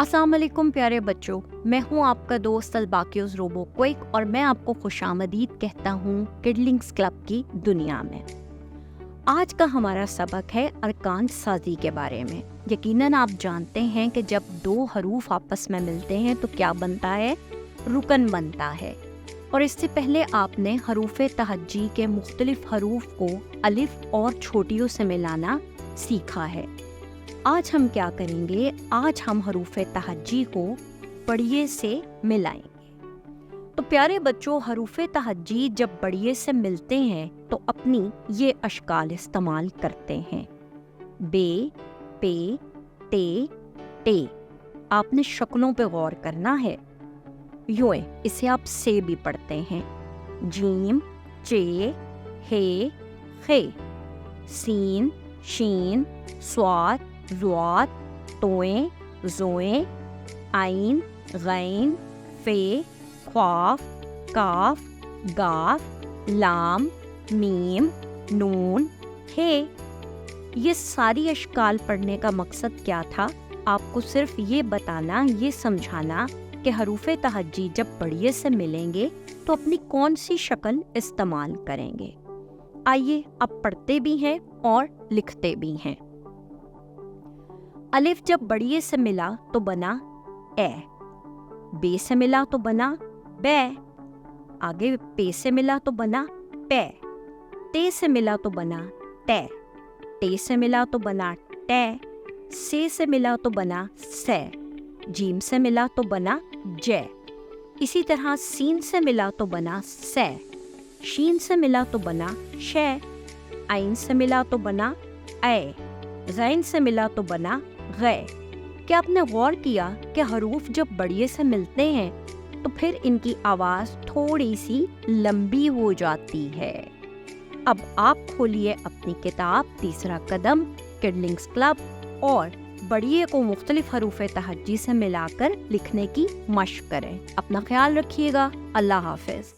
अस्सलाम वालेकुम प्यारे बच्चों, मैं हूँ आपका दोस्त अलबाकिउस रोबो क्विक और मैं आपको खुशामदीद कहता हूँ किडलिंग्स क्लब की दुनिया में। आज का हमारा सबक है अरकान साजी के बारे में। यकीनन आप जानते हैं कि जब दो हरूफ आपस में मिलते हैं तो क्या बनता है, रुकन बनता है। और इससे पहले आपने हरूफ तहज्जी के मुख्तलिफ हरूफ को अलिफ और छोटियों से मिलाना सीखा है। आज हम क्या करेंगे, आज हम हरूफ तहज्जी को बड़िए से मिलाएंगे। तो प्यारे बच्चों, हरूफ तहज्जी जब बड़िए से मिलते हैं तो अपनी ये अशकाल इस्तेमाल करते हैं। बे, पे, ते, टे। आपने शक्लों पे गौर करना है। यूं इसे आप से भी पढ़ते हैं। जीम, चे, हे, खे। सीन, शीन, स्वाद, ज़ुआत, तोएं, ज़ोएं, आइन, गैन, फे, ख्वाफ, काफ, गाफ, लाम, मीम, नून, हे। ये सारी अशकाल पढ़ने का मकसद क्या था? आपको सिर्फ ये बताना, ये समझाना कि हरूफ तहज्जी जब बड़िए से मिलेंगे तो अपनी कौन सी शक्ल इस्तेमाल करेंगे। आइए अब पढ़ते भी हैं और लिखते भी हैं। अलिफ जब बड़िए से मिला तो बना ए, बे से मिला तो बना बै, आगे पे से मिला तो बना पे, ते से मिला तो बना टे, टे से मिला तो बना टे, से मिला तो बना से, जीम से मिला तो बना जे। इसी तरह सीन से मिला तो बना से, शीन से मिला तो बना शे, आइन से मिला तो बना ए, गैन से मिला तो बना गे। क्या आपने गौर किया कि हरूफ जब बड़िए से मिलते हैं तो फिर इनकी आवाज़ थोड़ी सी लंबी हो जाती है। अब आप खोलिए अपनी किताब तीसरा कदम किडलिंग्स क्लब और बड़िए को मुख्तलिफ हरूफ तहज्जी से मिलाकर लिखने की मशक करें। अपना ख्याल रखिएगा। अल्लाह हाफिज़।